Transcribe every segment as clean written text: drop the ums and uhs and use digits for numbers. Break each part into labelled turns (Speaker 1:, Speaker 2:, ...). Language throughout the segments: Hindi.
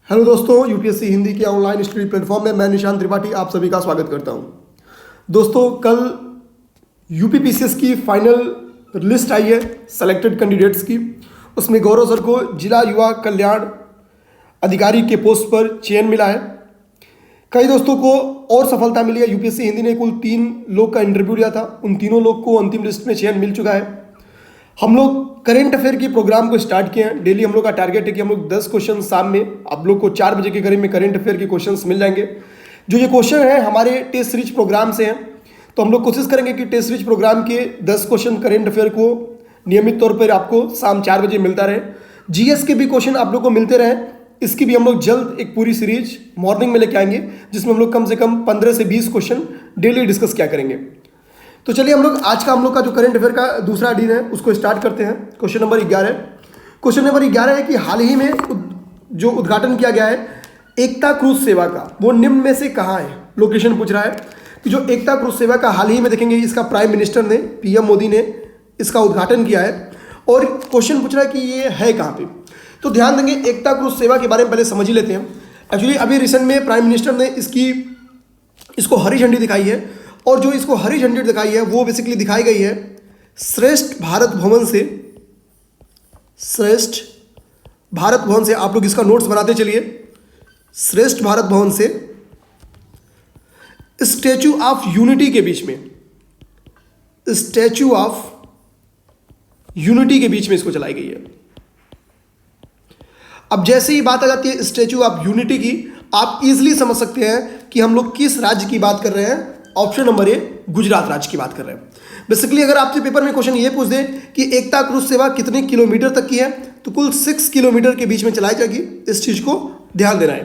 Speaker 1: हेलो दोस्तों, यूपीएससी हिंदी के ऑनलाइन स्टडी प्लेटफॉर्म में मैं निशांत त्रिपाठी आप सभी का स्वागत करता हूं। दोस्तों, कल यूपीपीसीएस की फाइनल लिस्ट आई है सेलेक्टेड कैंडिडेट्स की। उसमें गौरव सर को जिला युवा कल्याण अधिकारी के पोस्ट पर चयन मिला है। कई दोस्तों को और सफलता मिली है। यूपीएससी हिंदी ने कुल 3 लोग का इंटरव्यू लिया था, उन तीनों लोग को अंतिम लिस्ट में चयन मिल चुका है। हम लोग करंट अफेयर की प्रोग्राम को स्टार्ट किए हैं। डेली हम लोग का टारगेट है कि हम लोग 10 क्वेश्चन शाम में आप लोग को 4 बजे के करीब में करंट अफेयर के क्वेश्चंस मिल जाएंगे। जो ये क्वेश्चन है हमारे टेस्ट सीरीज प्रोग्राम से हैं, तो हम लोग कोशिश करेंगे कि टेस्ट सीरीज प्रोग्राम के 10 क्वेश्चन करंट अफेयर को नियमित तौर पर आपको शाम 4 बजे मिलता रहे। जीएस के भी क्वेश्चन आप लोग को मिलते रहे। इसकी भी हम लोग जल्द एक पूरी सीरीज मॉर्निंग में लेके आएंगे, जिसमें हम लोग कम से कम 15 से 20 क्वेश्चन डेली डिस्कस क्या करेंगे। तो चलिए हम लोग आज का जो करंट अफेयर का दूसरा दिन है उसको स्टार्ट करते हैं। Question number 11। क्वेश्चन नंबर 11 है कि हाल ही में जो उद्घाटन किया गया है एकता क्रूज सेवा का, वो निम्न में से कहाँ है। लोकेशन पूछ रहा है कि जो एकता क्रूज सेवा का हाल ही में देखेंगे इसका प्राइम मिनिस्टर ने, पीएम मोदी ने इसका उद्घाटन किया है। और क्वेश्चन पूछ रहा है कि ये है कहाँ पे। तो ध्यान देंगे, एकता क्रूज सेवा के बारे में पहले समझ ही लेते हैं। एक्चुअली अभी रिसेंट में प्राइम मिनिस्टर ने इसको हरी झंडी दिखाई है, और जो इसको हरी झंडी दिखाई है वो बेसिकली दिखाई गई है श्रेष्ठ भारत भवन से। श्रेष्ठ भारत भवन से आप लोग इसका नोट्स बनाते चलिए। श्रेष्ठ भारत भवन से स्टैचू ऑफ यूनिटी के बीच में, स्टैचू ऑफ यूनिटी के बीच में इसको चलाई गई है। अब जैसे ही बात आ जाती है स्टैचू ऑफ यूनिटी की, आप इजीली समझ सकते हैं कि हम लोग किस राज्य की बात कर रहे हैं। ऑप्शन नंबर ए, गुजरात राज्य की बात कर रहे हैं। बेसिकली अगर आपसे पेपर में क्वेश्चन ये पूछ दे कि एकता क्रूज सेवा कितने किलोमीटर तक की है, तो कुल 6 किलोमीटर के बीच में चलाई जाएगी। इस चीज को ध्यान देना है।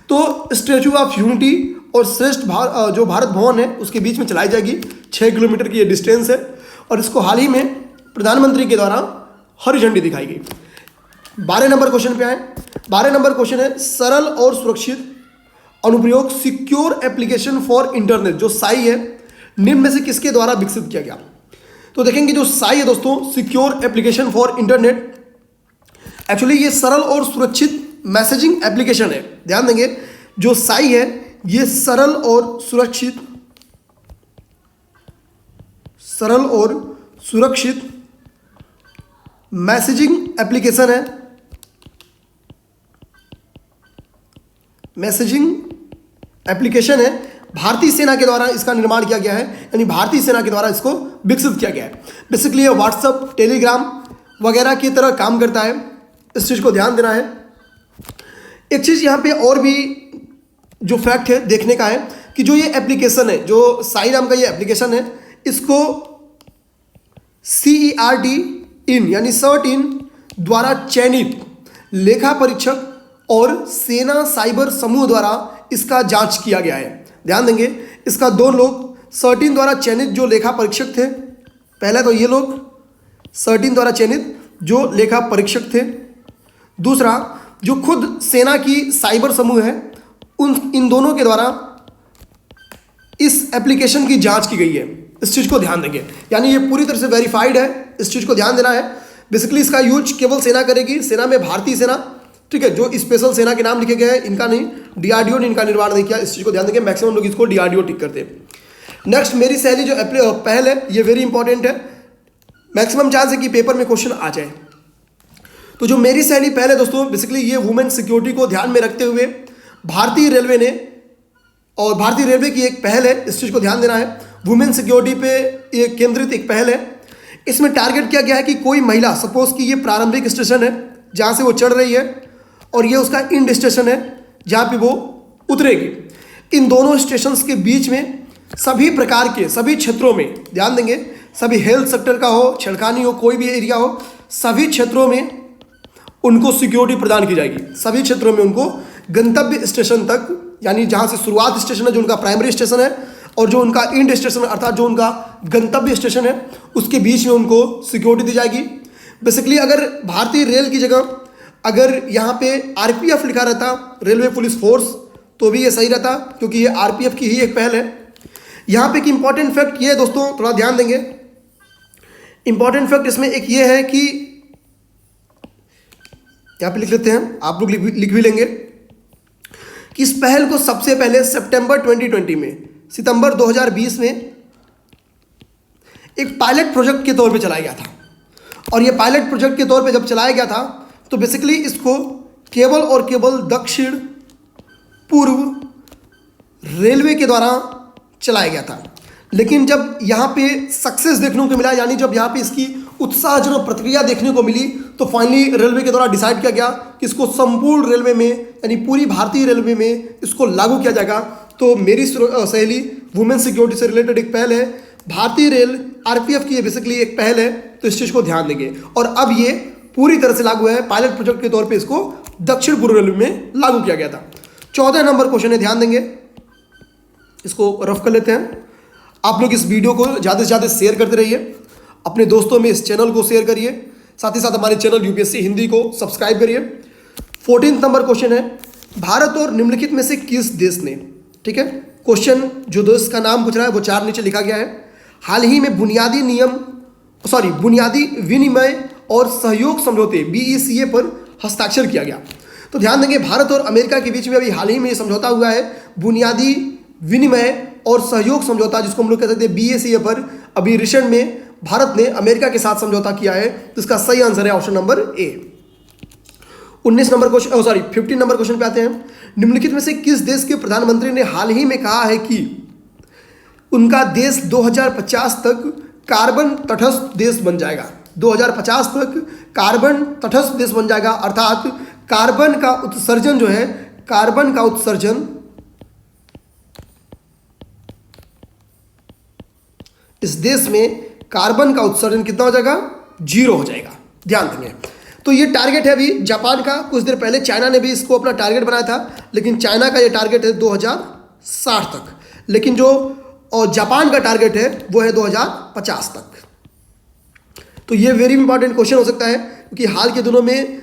Speaker 1: तो स्टैचू ऑफ यूनिटी और श्रेष्ठ जो भारत भवन है उसके बीच में चलाई जाएगी। 6 किलोमीटर की ये डिस्टेंस है, और इसको हाल ही में प्रधानमंत्री के द्वारा हरी झंडी दिखाई गई। 12 नंबर क्वेश्चन पे आए। 12 नंबर क्वेश्चन है सरल और सुरक्षित अनुप्रयोग सिक्योर एप्लीकेशन फॉर इंटरनेट, जो साई है, निम्न में से किसके द्वारा विकसित किया गया। तो देखेंगे जो साई है दोस्तों, secure application for internet, actually ये सरल और सुरक्षित मैसेजिंग एप्लीकेशन है। ध्यान देंगे, जो साई है ये सरल और सुरक्षित मैसेजिंग एप्लीकेशन है। मैसेजिंग एप्लीकेशन है। भारतीय सेना के द्वारा इसका निर्माण किया गया है, यानी भारतीय सेना के द्वारा इसको विकसित किया गया है। बेसिकली ये व्हाट्सएप, टेलीग्राम वगैरह की तरह काम करता है। इस चीज़ को ध्यान देना है। एक चीज़ यहाँ पे और भी जो फैक्ट है देखने का है कि जो ये एप्लीकेशन है, जो साई नाम का ये एप्लीकेशन है, इसको CERT इन यानी सर्ट इन द्वारा चयनित लेखा परीक्षक और सेना साइबर समूह द्वारा इसका जांच किया गया है। ध्यान देंगे, इसका 2 लोग सर्टिन द्वारा चयनित जो लेखा परीक्षक थे, पहला तो ये लोग सर्टिन द्वारा चयनित जो लेखा परीक्षक थे, दूसरा जो खुद सेना की साइबर समूह है इन दोनों के द्वारा इस एप्लीकेशन की जांच की गई है। इस चीज़ को ध्यान देंगे, यानी ये पूरी तरह से वेरीफाइड है। इस चीज़ को ध्यान देना है। बेसिकली इसका यूज केवल सेना करेगी, सेना में भारतीय सेना, ठीक है। जो स्पेशल सेना के नाम लिखे गए हैं इनका नहीं, डीआरडीओ ने इनका निर्माण नहीं किया। इस चीज़ को ध्यान देंगे, मैक्सिमम लोग इसको डीआरडीओ टिक करते हैं। नेक्स्ट, मेरी सहेली जो पहल है, ये वेरी इंपॉर्टेंट है। मैक्सिमम चांस है कि पेपर में क्वेश्चन आ जाए। तो जो मेरी सहेली पहल है दोस्तों, बेसिकली ये वुमेन सिक्योरिटी को ध्यान में रखते हुए भारतीय रेलवे ने, और भारतीय रेलवे की एक पहल है, इस चीज़ को ध्यान देना है। वुमेन सिक्योरिटी पे ये केंद्रित एक पहल है। इसमें टारगेट किया गया है कि कोई महिला, सपोज कि ये प्रारंभिक स्टेशन है जहाँ से वो चढ़ रही है, और ये उसका इंड स्टेशन है जहाँ पे वो उतरेगी। इन दोनों स्टेशंस के बीच में सभी प्रकार के सभी क्षेत्रों में, ध्यान देंगे, सभी हेल्थ सेक्टर का हो, छेड़खानी हो, कोई भी एरिया हो, सभी क्षेत्रों में उनको सिक्योरिटी प्रदान की जाएगी। सभी क्षेत्रों में उनको गंतव्य स्टेशन तक, यानी जहाँ से शुरुआत स्टेशन है जो उनका प्राइमरी स्टेशन है, और जो उनका इंड स्टेशन अर्थात जो उनका गंतव्य स्टेशन है, उसके बीच में उनको सिक्योरिटी दी जाएगी। बेसिकली अगर भारतीय रेल की जगह अगर यहाँ पे आरपीएफ लिखा रहता, रेलवे पुलिस फोर्स, तो भी ये सही रहता, क्योंकि ये आरपीएफ की ही एक पहल है। यहाँ पे एक इंपॉर्टेंट फैक्ट ये है दोस्तों, थोड़ा ध्यान देंगे। इंपॉर्टेंट फैक्ट इसमें एक ये है कि यहाँ पे लिख लेते हैं, आप लोग लिख भी लेंगे। कि इस पहल को सबसे पहले सितंबर 2020 में, सितंबर 2020 में एक पायलट प्रोजेक्ट के तौर पे चलाया गया था। और ये पायलट प्रोजेक्ट के तौर पे जब चलाया गया था तो बेसिकली इसको केवल और केवल दक्षिण पूर्व रेलवे के द्वारा चलाया गया था। लेकिन जब यहाँ पे सक्सेस देखने को मिला, यानी जब यहाँ पे इसकी उत्साहजनक प्रतिक्रिया देखने को मिली, तो फाइनली रेलवे के द्वारा डिसाइड किया गया कि इसको संपूर्ण रेलवे में यानी पूरी भारतीय रेलवे में इसको लागू किया जाएगा। तो मेरी सहेली वुमेन सिक्योरिटी से रिलेटेड एक पहल है, भारतीय रेल आरपीएफ की ये बेसिकली एक पहल है, तो इस चीज़ को ध्यान देंगे। और अब ये पूरी तरह से लागू है, पायलट प्रोजेक्ट के तौर पे इसको दक्षिण पूर्व रेलवे में लागू किया गया था। 14 नंबर क्वेश्चन है, ध्यान देंगे, इसको रफ कर लेते हैं। आप लोग इस वीडियो को ज़्यादा से ज़्यादा शेयर करते रहिए, अपने दोस्तों में इस चैनल को शेयर करिए, साथ ही साथ हमारे चैनल यूपीएससी हिंदी को सब्सक्राइब करिए। 14 नंबर क्वेश्चन है, भारत और निम्नलिखित में से किस देश ने, ठीक है, क्वेश्चन जो देश का नाम पूछ रहा है वो 4 नीचे लिखा गया है, हाल ही में बुनियादी विनिमय और सहयोग समझौते BECA पर हस्ताक्षर किया गया। तो ध्यान देंगे, भारत और अमेरिका के बीच में अभी हाल ही में ये समझौता हुआ है, बुनियादी विनिमय और सहयोग समझौता, जिसको हम लोग कहते हैं BECA पर। अभी रिसेंट में भारत ने अमेरिका के साथ समझौता किया है, तो इसका सही आंसर है option number A. 15 number question पे आते हैं, निम्नलिखित में से किस देश के प्रधानमंत्री ने हाल ही में कहा है कि उनका देश 2050 तक कार्बन तटस्थ देश बन जाएगा। 2050 तक कार्बन तटस्थ देश बन जाएगा, अर्थात कार्बन का उत्सर्जन जो है, कार्बन का उत्सर्जन इस देश में कार्बन का उत्सर्जन कितना हो जाएगा, 0 हो जाएगा। ध्यान देंगे, तो ये टारगेट है अभी जापान का। कुछ देर पहले चाइना ने भी इसको अपना टारगेट बनाया था, लेकिन चाइना का ये टारगेट है 2060 तक, लेकिन जो जापान का टारगेट है वो है 2050 तक। तो ये वेरी इंपॉर्टेंट क्वेश्चन हो सकता है, क्योंकि हाल के दिनों में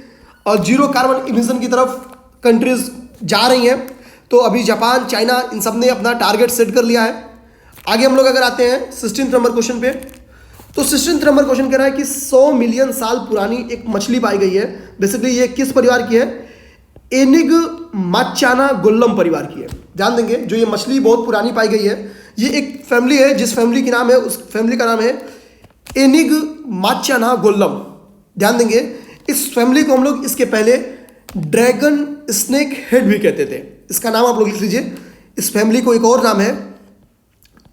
Speaker 1: जीरो कार्बन इमिशन की तरफ कंट्रीज जा रही हैं। तो अभी जापान, चाइना, इन सब ने अपना टारगेट सेट कर लिया है। आगे हम लोग अगर आते हैं 16 नंबर क्वेश्चन पे, तो 16 नंबर क्वेश्चन कह रहा है कि 100 मिलियन साल पुरानी एक मछली पाई गई है। बेसिकली ये किस परिवार की है, एनिगमाचाना गोल्लम परिवार की है। ध्यान देंगे, जो ये मछली बहुत पुरानी पाई गई है, ये एक फैमिली है, जिस फैमिली की नाम है, उस फैमिली का नाम है एनिगमाचाना गोल्लम। ध्यान देंगे, इस फैमिली को हम लोग इसके पहले ड्रैगन स्नेक हेड भी कहते थे। इसका नाम आप लोग लिख लीजिए, इस फैमिली को एक और नाम है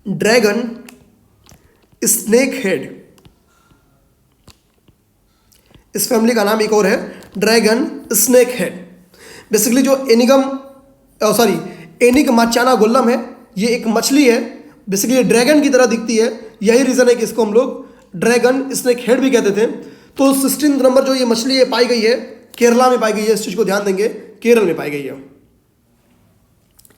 Speaker 1: ड्रैगन स्नेक हेड। इस फैमिली का नाम एक और है ड्रैगन स्नेक हेड। बेसिकली जो एनिगमाचाना गोल्लम है, ये एक मछली है, बेसिकली ड्रैगन की तरह दिखती है। यही रीजन है कि इसको हम लोग ड्रैगन स्नेक हेड भी कहते थे। तो 16 नंबर जो ये मछली है पाई गई है, केरला में पाई गई है। इस चीज को ध्यान देंगे, केरल में पाई गई है।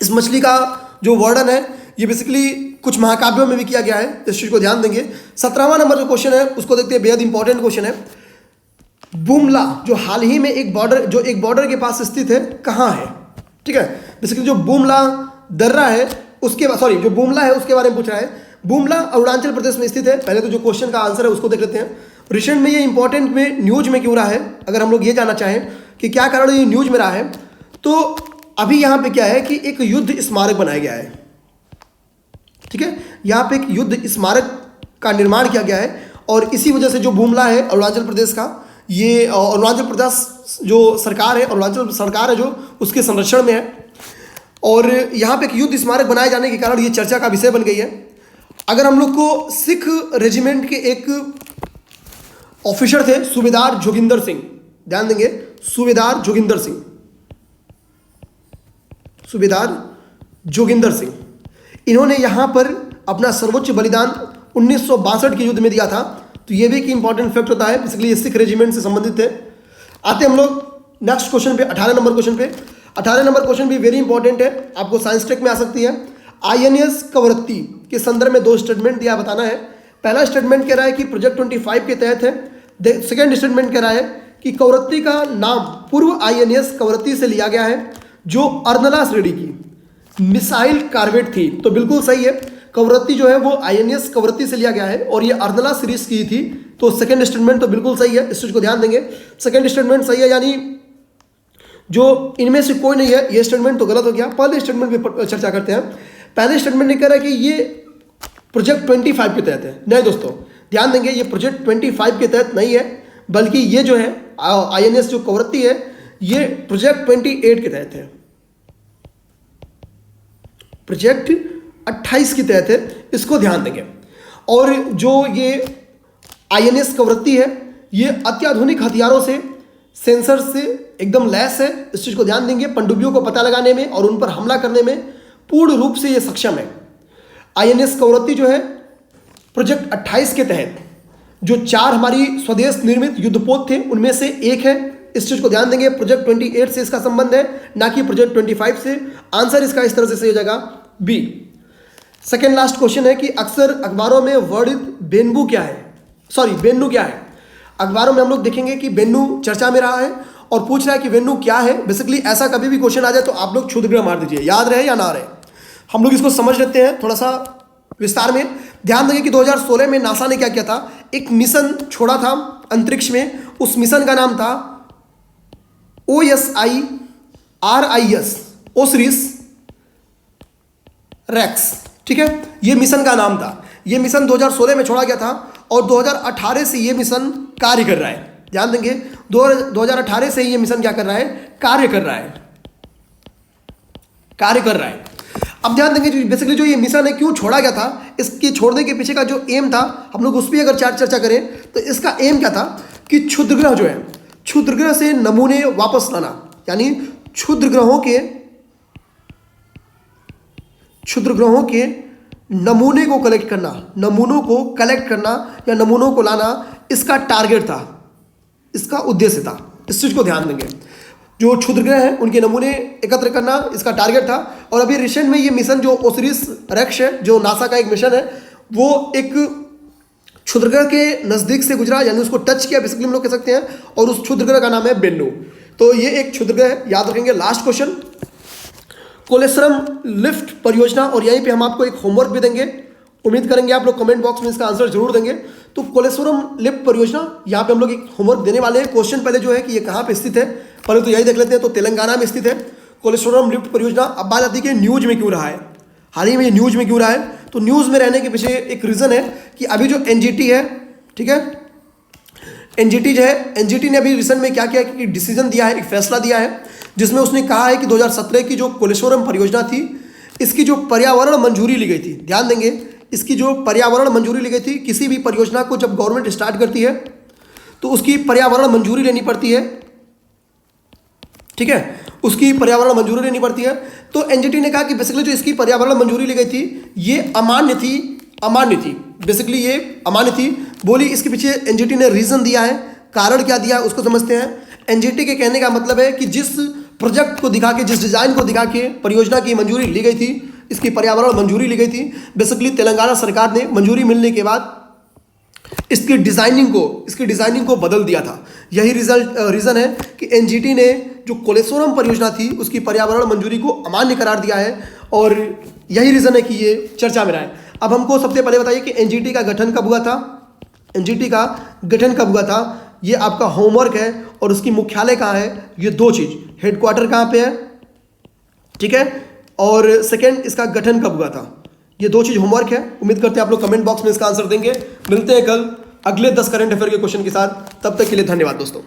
Speaker 1: इस मछली का जो वर्णन है ये बेसिकली कुछ महाकाव्यों में भी किया गया है, इस चीज को ध्यान देंगे। 17वां नंबर जो क्वेश्चन है उसको देखते हैं, बेहद इंपॉर्टेंट क्वेश्चन है। बुमला जो हाल ही में एक बॉर्डर के पास स्थित है, कहाँ है, ठीक है। बेसिकली जो बुमला दर्रा है उसके जो बुमला है उसके बारे में पूछ रहा है। बुमला अरुणाचल प्रदेश में स्थित है। पहले तो जो क्वेश्चन का आंसर है उसको देख लेते हैं। रिसेंट में ये इंपॉर्टेंट में न्यूज में क्यों रहा है, अगर हम लोग ये जानना चाहें कि क्या कारण ये न्यूज में रहा है, तो अभी यहाँ पे क्या है कि एक युद्ध स्मारक बनाया गया है, ठीक है। यहाँ पे एक युद्ध स्मारक का निर्माण किया गया है, और इसी वजह से जो बुमला है अरुणाचल प्रदेश का, ये अरुणाचल प्रदेश जो सरकार है, अरुणाचल सरकार है जो उसके संरक्षण में है, और यहाँ पे एक युद्ध स्मारक बनाए जाने के कारण ये चर्चा का विषय बन गई है। अगर हम लोग को सिख रेजिमेंट के एक ऑफिसर थे सूबेदार जोगिंदर सिंह, ध्यान देंगे, सूबेदार जोगिंदर सिंह, इन्होंने यहाँ पर अपना सर्वोच्च बलिदान 1962 के युद्ध में दिया था। तो ये भी एक इंपॉर्टेंट फैक्ट होता है, इसलिए सिख रेजिमेंट से संबंधित है। आते हम लोग नेक्स्ट क्वेश्चन पे, 18 नंबर क्वेश्चन पे। 18 नंबर क्वेश्चन भी वेरी इंपॉर्टेंट है, आपको साइंस टेक में आ सकती है। INS कवरत्ती के संदर्भ में 2 स्टेटमेंट दिया बताना है। पहला स्टेटमेंट कह रहा है कि प्रोजेक्ट 25 के तहत है। सेकेंड स्टेटमेंट कह रहा है कि कवरत्ती का नाम पूर्व INS कवरत्ती से लिया गया है, जो अर्नला श्रेणी की मिसाइल कार्वेट थी। तो बिल्कुल सही है, कवरत्ती जो है वो INS कवरत्ती से लिया गया है, और ये अर्नला सीरीज की थी। तो सेकंड स्टेटमेंट तो बिल्कुल सही है, इस चीज को ध्यान देंगे। सेकंड स्टेटमेंट सही है, यानी जो इनमें से कोई नहीं है, ये स्टेटमेंट तो गलत हो गया। पहले स्टेटमेंट पे चर्चा करते हैं। पहले स्टेटमेंट ने कह रहा है कि ये प्रोजेक्ट 25 के तहत है। नहीं दोस्तों, ध्यान देंगे, ये प्रोजेक्ट 25 के तहत नहीं है, बल्कि ये जो है INS जो कवरत्ती है, ये प्रोजेक्ट 28 के तहत है, प्रोजेक्ट 28 के तहत है, इसको ध्यान देंगे। और जो ये INS कवरत्ती है, ये अत्याधुनिक हथियारों से, सेंसर से एकदम लैस है। इस चीज को ध्यान देंगे। पनडुब्बियों को पता लगाने में और उन पर हमला करने में पूर्ण रूप से ये सक्षम है। INS कवरत्ती जो है प्रोजेक्ट 28 के तहत जो 4 हमारी स्वदेश निर्मित युद्धपोत थे उनमें से एक है। इस चीज को ध्यान देंगे। प्रोजेक्ट 28 से इसका संबंध है, ना कि प्रोजेक्ट 25 से। आंसर इसका इस तरह से सही हो जाएगा बी। सेकेंड लास्ट क्वेश्चन है कि अक्सर अखबारों में वर्णित बेन्बू क्या है, सॉरी बेन्नू क्या है। अखबारों में हम लोग देखेंगे कि बेन्नू चर्चा में रहा है और पूछ रहा है कि बेन्नू क्या है। बेसिकली ऐसा कभी भी क्वेश्चन आ जाए तो आप लोग क्षुद्रग्रह मार दीजिए, याद रहे या ना रहे। हम लोग इसको समझ लेते हैं थोड़ा सा विस्तार में। ध्यान देंगे कि 2016 में नासा ने क्या किया था, एक मिशन छोड़ा था अंतरिक्ष में। उस मिशन का नाम था OSIRIS, ओसिरिस रेक्स, ठीक है, ये मिशन का नाम था। ये मिशन 2016 में छोड़ा गया था और 2018 से ये मिशन कार्य कर रहा है। ध्यान देंगे, 2018 से ये मिशन क्या कर रहा है, कार्य कर रहा है। अब ध्यान देंगे, बेसिकली जो ये मिशन है क्यों छोड़ा गया था, इसके छोड़ने के पीछे का जो एम था, हम लोग उस पर अगर चर्चा करें तो इसका एम क्या था कि क्षुद्रग्रह जो है, क्षुद्रग्रह से नमूने वापस लाना, यानी क्षुद्रग्रहों के नमूने को कलेक्ट करना, नमूनों को कलेक्ट करना या नमूनों को लाना, इसका टारगेट था, इसका उद्देश्य था। इस चीज को ध्यान देंगे। जो क्षुद्रग्रह हैं उनके नमूने एकत्र करना इसका टारगेट था। और अभी रिसेंट में ये मिशन जो ओसिरिस रेक्स है, जो नासा का एक मिशन है, वो एक क्षुद्रग्रह के नजदीक से गुजरा, यानी उसको टच किया बेसिकली हम लोग कह सकते हैं। और उस क्षुद्रग्रह का नाम है बेन्नू। तो ये एक क्षुद्रग्रह है, याद रखेंगे। लास्ट क्वेश्चन, कोलेश्वरम लिफ्ट परियोजना, और यहीं पे हम आपको एक होमवर्क भी देंगे। उम्मीद करेंगे आप लोग कमेंट बॉक्स में इसका आंसर जरूर देंगे। तो कोलेश्वरम लिफ्ट परियोजना, यहाँ पे हम लोग एक होमवर्क देने वाले हैं। क्वेश्चन पहले जो है कि ये कहाँ पे स्थित है, पहले तो यही देख लेते हैं। तो तेलंगाना में स्थित है कोलेश्वरम लिफ्ट परियोजना। अब बात आती है कि न्यूज में क्यों रहा है, हाल ही में न्यूज में क्यों रहा है। तो न्यूज में रहने के पीछे एक रीजन है कि अभी जो NGT है, ठीक है, NGT जो है, NGT ने अभी रिसेंट में क्या किया कि डिसीजन दिया है, एक फैसला दिया है, जिसमें उसने कहा है कि 2017 की जो कोलेश्वरम परियोजना थी, इसकी जो पर्यावरण मंजूरी ली गई थी, ध्यान देंगे, इसकी जो पर्यावरण मंजूरी ली गई थी, किसी भी परियोजना को जब गवर्नमेंट स्टार्ट करती है तो उसकी पर्यावरण मंजूरी लेनी पड़ती है, ठीक है, उसकी पर्यावरण मंजूरी लेनी पड़ती है। तो NGT ने कहा कि बेसिकली जो इसकी पर्यावरण मंजूरी ली गई थी, ये अमान्य थी, बेसिकली ये अमान्य थी। बोली इसके पीछे NGT ने रीजन दिया है, कारण क्या दिया है उसको समझते हैं। NGT के कहने का मतलब है कि जिस प्रोजेक्ट को दिखा के, जिस डिजाइन को दिखा के परियोजना की मंजूरी ली गई थी, इसकी पर्यावरण मंजूरी ली गई थी, बेसिकली तेलंगाना सरकार ने मंजूरी मिलने के बाद इसकी डिजाइनिंग को बदल दिया था। यही रीजन है कि NGT ने जो कोलेश्वरम परियोजना थी उसकी पर्यावरण मंजूरी को अमान्य करार दिया है, और यही रीजन है कि ये चर्चा में रहा है। अब हमको सबसे पहले बताइए कि NGT का गठन कब हुआ था। NGT का गठन कब हुआ था, ये आपका होमवर्क है। और उसकी मुख्यालय कहाँ है, ये 2 चीज, हेडक्वार्टर कहाँ पे है, ठीक है, और सेकेंड इसका गठन कब हुआ था, ये 2 चीज होमवर्क है। उम्मीद करते हैं आप लोग कमेंट बॉक्स में इसका आंसर देंगे। मिलते हैं कल अगले 10 करंट अफेयर के क्वेश्चन के साथ, तब तक के लिए धन्यवाद दोस्तों।